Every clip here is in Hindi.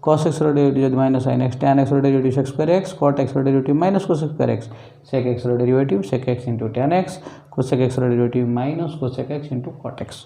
cos x derivative minus sin x, tan x derivative sec square x, cot x derivative minus cos square x, sec x derivative sec x into tan x, cosec x derivative minus cosec x into cot x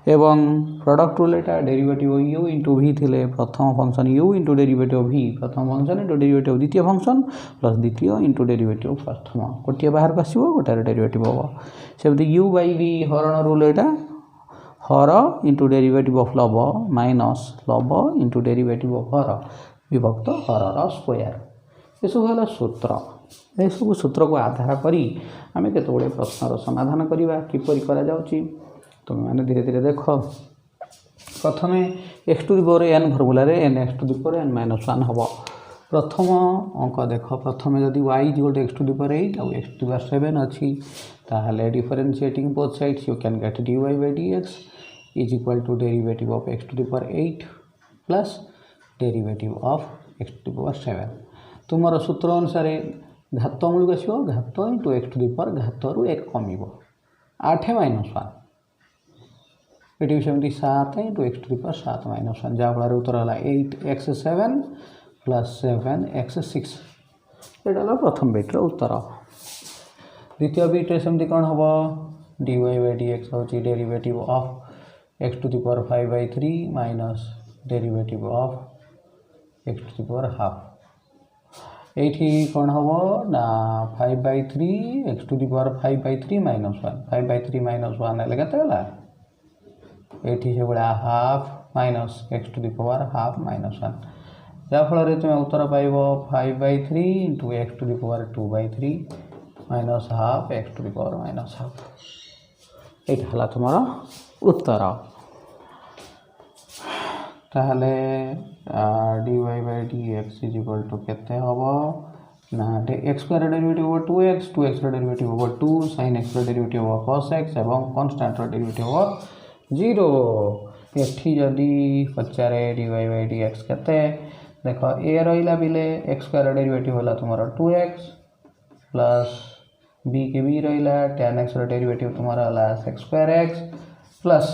एवं प्रोडक्ट रूल एटा डेरिवेटिव u इंटू v थिले प्रथम function u into derivative v प्रथम फंक्शन इंटू डेरिवेटिव द्वितीय फंक्शन प्लस द्वितीय इंटू डेरिवेटिव प्रथम गोटे बाहर को आसो गोटे डेरिवेटिव हम सेमती u by v हरण rule Etah her into derivative of लब माइनस लब इंटू डेरिवेटिव ऑफ हर विभक्त हर स्क्वायर ये सब है सूत्र ये सब सूत्र को आधार करी आम केतोड़े प्रश्नर समाधान करवा किपरि करा जाउची तुम मैंने धीरे धीरे देख प्रथम x to the power n formula रे n x to the power n minus 1 हम प्रथम अंक देख प्रथम जदि y equal to x to the power 8 और x टू द पावर 7 अच्छी ताहले differentiating both sides you can get dy by dx is equal to derivative of x to the power 8 plus derivative of x to the power 7 तुमर सूत्र अनुसार घात मूल आसो घात into x to the power घात रु 1 कम 8 माइनस 1 ये सेमती 7 into x to the power 7 minus 1 जहाँफल उत्तर है 8x7 प्लस 7x6 यहाँ प्रथम बिट्र उत्तर द्वितीय बिट्रे सेमती कौन हम dy by dx हूँ derivative of x to the power 5 by 3 minus derivative of x to the power half एठी कौन हम ना 5 by 3 x to the power 5 by 3 minus 1 5 by 3 minus 1 है लगता है एठी से बड़ा half minus x to the power half minus 1 जहाँफल तुम उत्तर पाइब 5 by 3 into x to the power 2 by 3 minus half x to the power minus half ये है तुम उत्तर ताहले dy by dx is equal to केते हबो ना x square derivative over 2x 2x derivative over 2 sin x derivative over cos x एवं कांस्टेंट डेरिवेटिव ओवर 0 एठी जदी पचारे dy by dx केते देखो a रहिला बिले x स्क्वायर डेरिवेटिव होला तुम्हारा 2x प्लस b के b रहिला tan x डेरिवेटिव तुम्हारा होला sec square x plus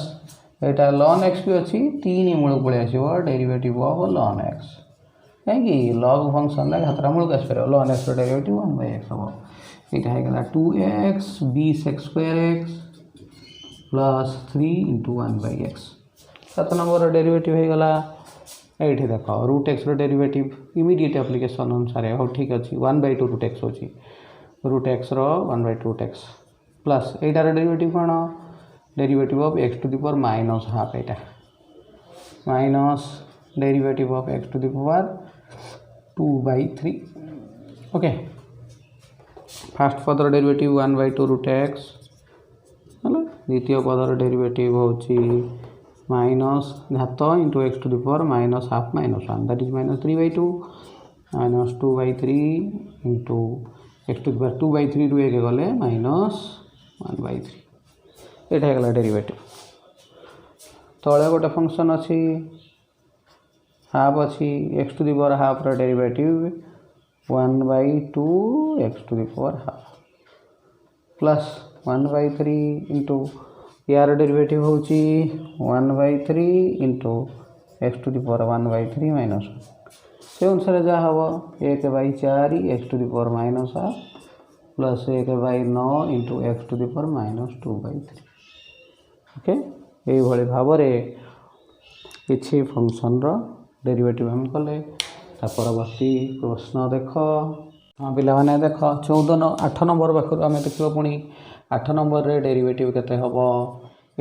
iota ln x भी अच्छी 3 मूल पड़े आसो डेरिवेटिव ऑफ ln x कहीं log फंक्शन घातरा मूल आस ln x डेरिवेटिव 1/x हम यहाँ है 2x b sec square x plus 3 into 1/x 7 number derivative हो गला ये देख root X derivative immediate application अनुसार हो ठीक अच्छे 1/2 रूट एक्स अच्छी रूट एक्स रो1/2 रूट एक्स प्लस एटार डेरिवेटिव कौन derivative of x to the power minus half एटा minus derivative of x to the power 2/3 okay first पदर डेरिवेटिव 1/2 रूट एक्स है द्वितीय पदर डेरिवेटिव होची माइनस घात into x to the power minus half minus 1 that is minus 3/2 minus 2/3 into x to the power 2/3 रु एक गले माइनस 1/3 एटा है डेरिवेटिव तले गोटे फंक्शन अच्छी हाफ अच्छी x to the power half derivative 1/2 x to the power half plus 1/3 into यार डेरिवेटिव होची 1/3 into x to the power 1/3 minus से अनुसार जहाँ हम 1/4 x to the power minus half plus 1/9 into x to the power minus 2/3 okay ये भाव में किसी फंक्शन डेरिवेटिव हम कले परवर्ती प्रश्न देख हाँ पे देख 8 नंबर पाखर आम देख पुणी 8 नंबर रे डेरिवेटिव केते हम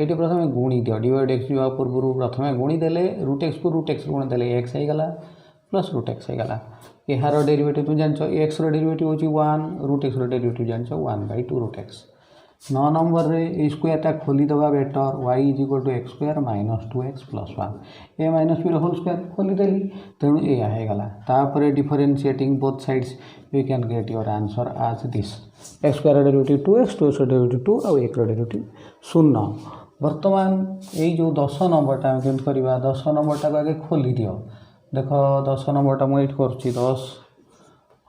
ये प्रथम गुणी दियो डिवाइड एक्स जा पूर्व प्रथम गुणी देले रूट एक्स को रूट एक्स गुणी देले एक्स होगा प्लस रूट एक्स होगा यार डेरिवेटिव तुम जान एक्स डेरिवेटिव होची 1 रूट एक्स डेरिवेटिव जान 1/2 रूट एक्स 9 नंबर रे स्क्वायरटा खोली दबा बेटर y is equal to X square minus 2x plus 1 A minus B whole square खोली देली तेणु या होगा तापर differentiating both sides you can get your answer आज this X square derivative 2x 2x derivative 2 और 1 डेरिवेटिव 0 बर्तमान यही जो 10 नंबरटा केमती करवा 10 नंबरटा को आगे खोली दियो देख 10 नंबरटा मुझे कर 10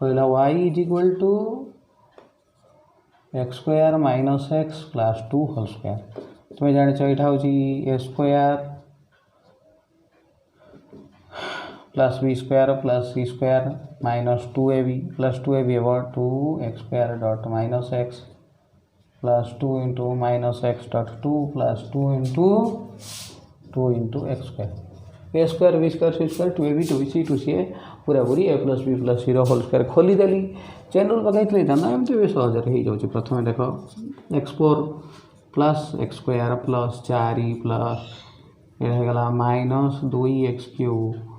कहला y is equal to X square minus X plus 2 whole square तुम्हें जान यहाँ हूँ A square plus B square plus C square minus 2ab plus 2ab एवर 2x square dot minus X plus 2 into minus X dot 2 plus 2 into X square A square B square C square 2ab 2bc 2ca पूरा पूरी A plus B plus C whole square खोलीदेली चेन रूल पकई था ना एमती भी सहजरे हो जाऊँ प्रथम देख x4 plus x square plus 4 plus ये गला minus 2x cube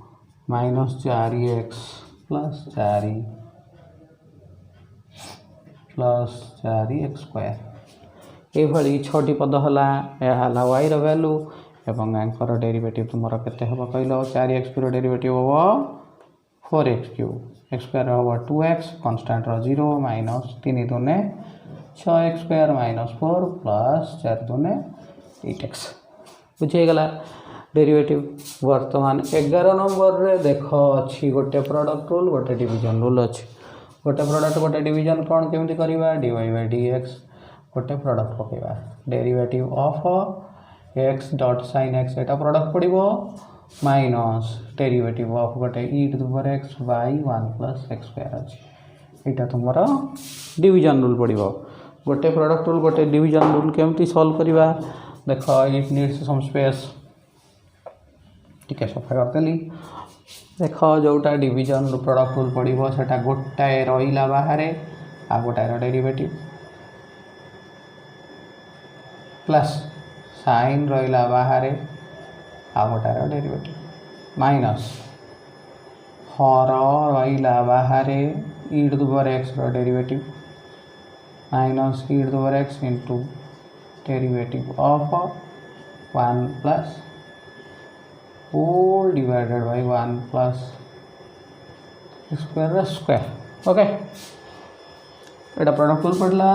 minus 4x plus 4 plus 4x square ये छटी पद है वाई रैल्यू एवं यांकर डेरिवेटिव तुम के हम कहल 4x डेरिवेटिव हम 4x क्यूब एक्स स्क्वायर हम 2x कन्स्टाट 0 माइनस 3 दूने 6x स्क्वायर माइनस 4 प्लस 4 दूने 8x बुझीगला डेरिवेटिव वर्तमान 11 नंबर रे देख अच्छी गोटे प्रोडक्ट रूल गोटे डिवीजन रूल अच्छी गोटे प्रोडक्ट गोटे डिवीजन कौन केमती करवा dy बाय dx गोटे प्रोडक्ट पकेबा derivative of x dot sin x एटा प्रोडक्ट पड़िबो माइनस डेरिवेटिव ऑफ गोटे e to the power x by 1 plus x square अच्छी एटा तुमरा डिवीजन रूल पड़िबो गोटे प्रोडक्ट रूल गोटे डिवीजन रूल केमती सॉल्व करवा देख इट नीड्स सम स्पेस टिके सफा करदेली देख जोटा डिवीजन प्रोडक्ट रूल पड़ो से गोटाए रहा बाहर आ गोटाए डेरिवेटिव प्लस साइन रहा बाहर आ गोटाए डेरिवेटिव माइनस हर रहा बाहर e to the power x derivative minus e to the power x into derivative of 1 plus whole divided by 1 plus square okay एटा प्रोडक्ट रूल पड़ला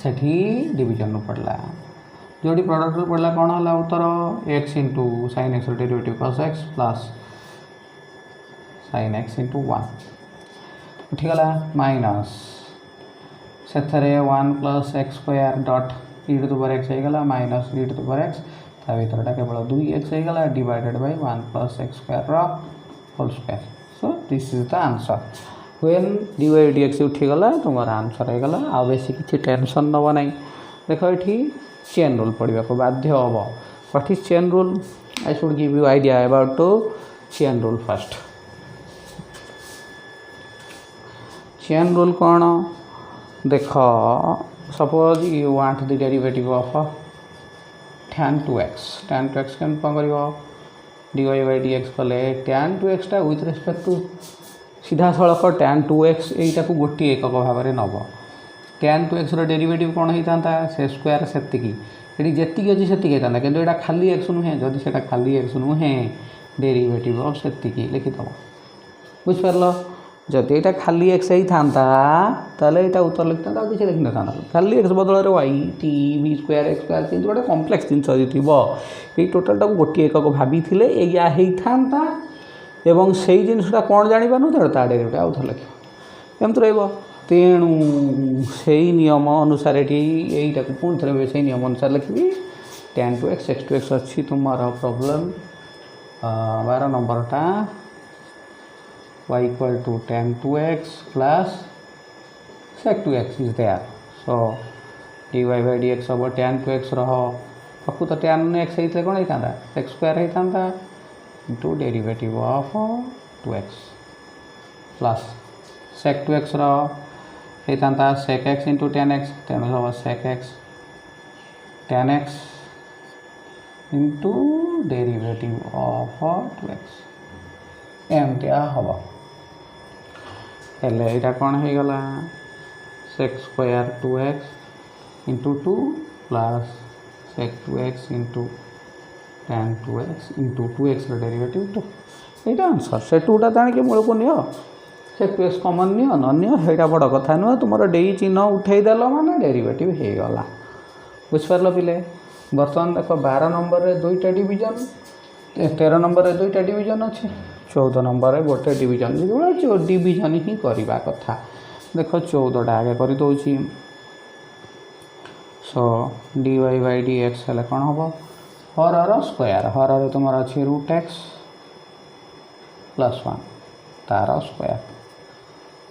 सेठी डिवीजन रूल पड़ला जोटी प्रोडक्ट रूल पड़ला कौन है उत्तर x into sine x derivative cos x plus sine x into 1 उठीगला माइनस से 1 plus x square dot e to the power x होगा minus e to the power x ता भरटा केवल 2x होगा divided by 1 plus x square whole square so this is the answer when dy dx उठीगला तुम आंसर होगा आ बेसी किसी टेंशन नब ना देख ये चेन रूल पढ़ा को बाध्य हम what is chain rule I should give you idea about to chain rule first chain rule कौन देख suppose you want the derivative of tan 2x केम कौन कर dy बाय dx कले tan 2x टा विथ रेस्पेक्ट टू सीधा सड़क tan 2x यहीटा को गोटे एकक भाव में नब tan 2x डेरिवेटिव कौन होता से स्क्वायर से ये जी अच्छी से कि यहाँ खाली x नुहे जदि से खाली x नुहे डेरिवेटिव ऑफ से लिखिदेव बुझिपार जदि यहाँ खाली एक्स होता यहाँ उत्तर लिखता किसी लिखी था खाली एक्स बदल वाई टी बी स्क्वायर एक्स स्क्वायर किसी गोटे कम्प्लेक्स जिन थी टोटालटा गोटे एकक भाभी या होता एवं से जिनसा कौन जापार ता डेरिवेटिव आउ थे लिख एमती रहा तेणु से नियम अनुसार यहीटा को पुणी थे से नियम अनुसार लिखी tan 2x x 2x अच्छी तुम problem 12 नंबरटा y equal to tan 2x plus sec 2x is there. So dy by dx अब tan 2x रहो पक्कू तो tan x होता कौन होता x स्क्वायर होता into derivative of 2x plus sec 2x रहो होता sec x into tan x तेणु हम sec x tan x into derivative of 2x एमती हम हेले यहाँ कौन हो गला sec square 2x into 2 plus sec 2x into tan 2x into 2x derivative 2 यहाँ आंसर से 2टा जाणी मूल को नि sec 2x कमन नि न बड़ कथा नुह तुम डे चिन्ह उठेदेल माने डेरिवेटिव हो गला बुझिपार पिले बर्तमान देख 12 नंबर रे 2टा डिवीजन 13 नंबर रे 2टा डिवीजन अच्छे 14 नंबर रे गोटे डिवीजन जो डिवीजन ही करवा कथा देख 14टा आगे कर दूसरी सो dy बाय dx हेल्ले कौन हम हर स्क्वायर हर तुम अच्छे √x +1 तार स्क्वायर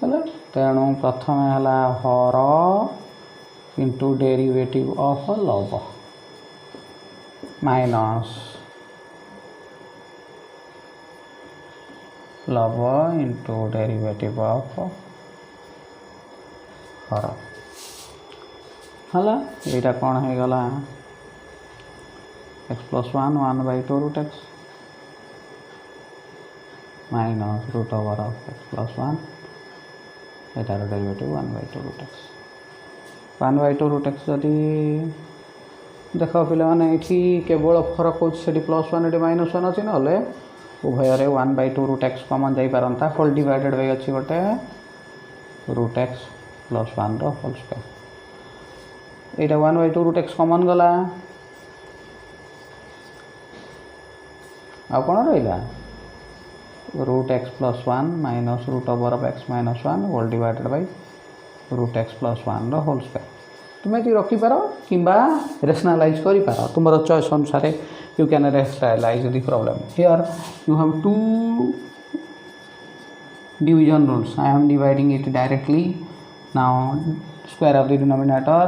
है। तेणु प्रथम है हर इंटू डेरिवेटिव ऑफ लव माइनस लव इंटू डेरिवेटिव ऑफ हर है। यहाँ कौन हो गला x+1 1/2 root x minus root over of x+1 एटार derivative 1/2 root x 1/2 root x जदि देख पे ये केवल फरक हो +1 ये -1 अच्छी ना उभय 1/2 रूट x कमन जापारता होल डिवाइडेड बाय अच्छी गोटे रूट x +1 होल स्क्वायर यहाँ 1/2 रूट x कमन गला आ कौन रहा root x+1 minus root over of x-1 whole divided by root x+1 whole square तुम्हें ये रखिपार कि रेशनलाइज कर तुम चॉइस अनुसार you can rationalise the problem here you have to division rules I am dividing it directly now square of the denominator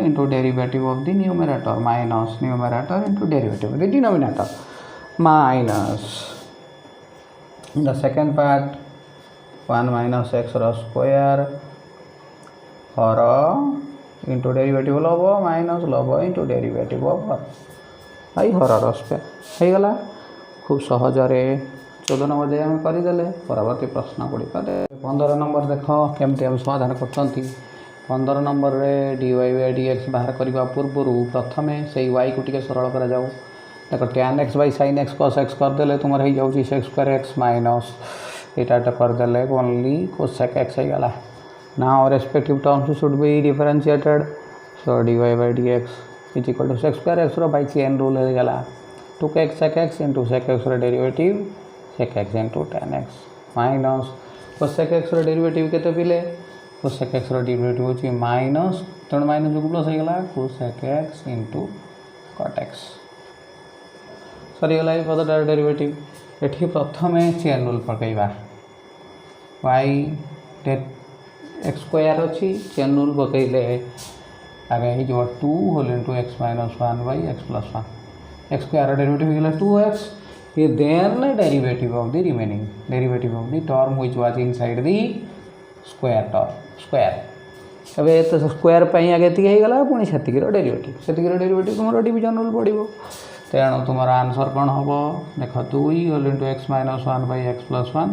into derivative of the numerator minus numerator into derivative of the denominator minus the second part 1 minus x square her into derivative of log minus log into derivative of her her square हो गला खूब सहजरे 14 नंबर जाए आम करदे परवर्ती प्रश्न गुड़िक 15 नंबर देख केमती आम समाधान कर 15 नंबर रे dy/dx बाहर करने पूर्व प्रथम से y को टी सरल कर देख tan x by sin x cos x करदे तुम हो जाऊँगी sec² x माइनस यहाँ करदे ओनली cosec x हो गला now respective terms should be differentiated so dy/dx is equal to sec² x by chain rule हो गला 2x sec x into sec x derivative sec x into tan x minus cosec x derivative केते पिले cosec x डेरिवेटिव होची माइनस तेणु माइनस जो प्लस हो गला cosec x into cot x सरीगला ये पदटार डेरिवेटिव एठी प्रथम चेन रूल पकईबा y x² अच्छी चेन रूल पकईले आगे ही जो 2 whole into x-1 by x+1 x² derivative हो गला 2x ये then derivative of the remaining derivative of the term which was inside the square term square अबे तो स्क्वायर आगे ये गला पुणी से डेरिवेटिव तुम डिविजन रूल पड़ो तेणु तुम आंसर कौन हम देख 2 whole into x-1 by x+1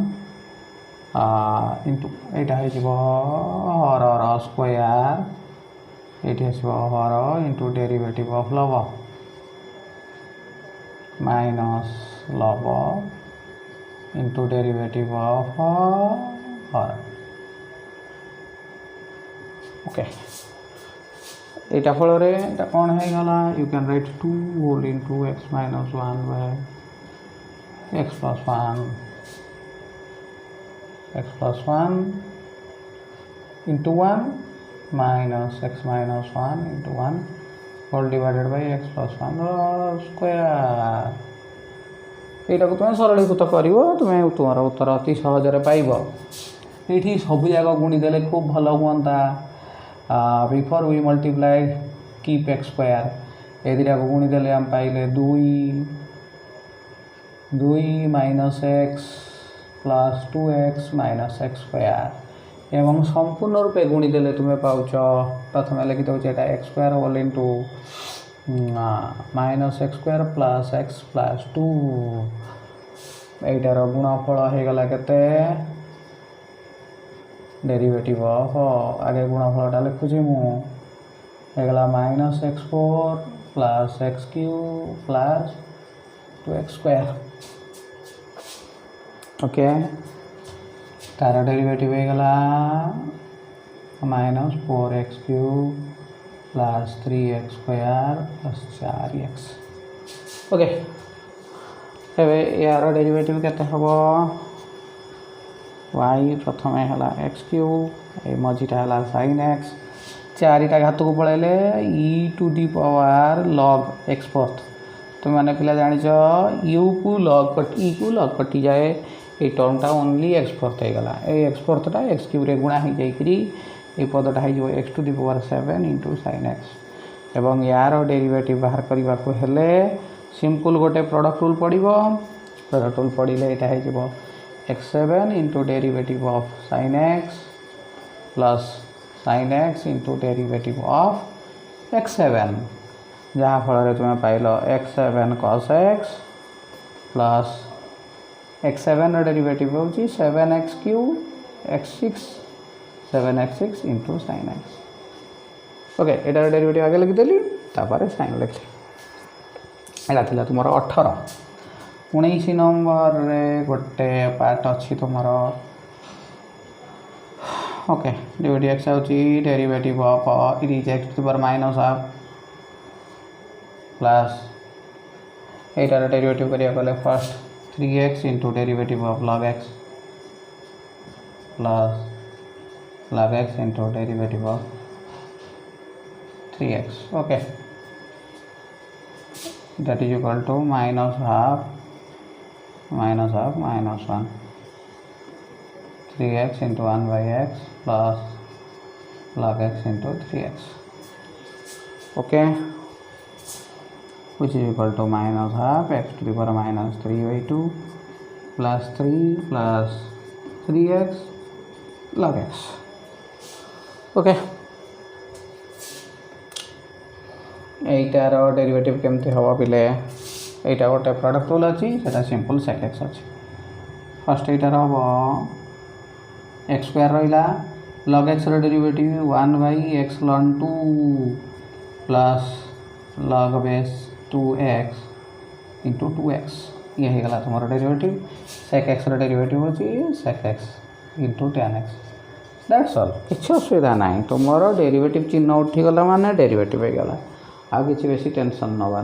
into यहाँ हर स्क्वायर ये हर इंटू डेरिवेटिव ऑफ लव माइनस लव इंटू डेरिवेटिव ऑफ हर ओके यहाँ फल कौन है गला you can write 2 whole into x-1 by x+1 into 1 minus x-1 into 1 whole divided by x+1 square यहाँ तुम सरलीकृत कर तुम तुम उत्तर अति सहजरे पाइब ये सब जगह गुणी देले खूब भल हुआ before we multiplied keep x² ये दुटा गुणी देले हम पाइले 2 minus x plus 2x minus x² एवं संपूर्ण रूपे गुणी देले तुम्हें पाउच प्रथम लिखि दे x² whole into minus x² plus x plus 2 यार गुणफल हो गला केते डेरिवेटिव ऑफ आगे गुणफलटा लिखुची मुगला minus x4 plus x³ plus 2x² okay तार डेरिवेटिव हो गला minus 4x³ plus 3x² plus 4x okay एवं यार डेरिवेटिव केते हबो y प्रथम है x³ ए मझीटा है sin x 4टा घात को पलैले e to the power log x4 तुम मैंने पिला जान यू को लॉग कट ई को लॉग कटि जाए ये टर्मटा ओनली एक्स फोर्थ हो गला एक्स फोर्थटा एक्स क्यूब गुणा हो जाए पदटा हो x to the power 7 into sin x एवं यार डेरिवेटिव बाहर करने को हेले सिंपल गोटे प्रोडक्ट रूल पड़ो प्रोडक्ट रूल पड़े यहाँ हो x7 into derivative of sin x plus sin x into derivative of x7 जहाँ फल तुम्हें पाइल x7 cos x plus x7 derivative हूँ 7x cube x6 7x6 into sin x okay एटार डेरिवेटिव आगे लिखिदेली तापर साइन लिखली एटा थिला तुमर 18 19 नंबर रे गोटे पार्ट अच्छी तुमर ओके डेरिवेटिव x आउची derivative of it is x to the power minus half plus एटार डेरिवेटिव करिया गले first 3x into derivative of log x plus log x into derivative of 3x okay that is equal to minus half minus 1 3x into 1 by x plus log x into 3x okay which is equal to minus half x to the power minus 3 by 2 plus 3 plus 3x log x okay এইটার ডেরিভেটিভ কেমতি হব পিলে এইটা গোটে প্রডক্ট রুল আছে সেটা সিম্পল sec x আছে ফার্স্ট এইটার হব x স্কয়ার রইলা log x র derivative 1 by x ln 2 plus log base 2x into 2x ये हो गला तुम्हारा डेरिवेटिव sec x र डेरिवेटिव होची sec x into tan x that's all किसी असुविधा ना तुम्हारा डेरिवेटिव चिन्ह उठी गला माने डेरिवेटिव हो गला आ किसी बेसी टेंशन नवा।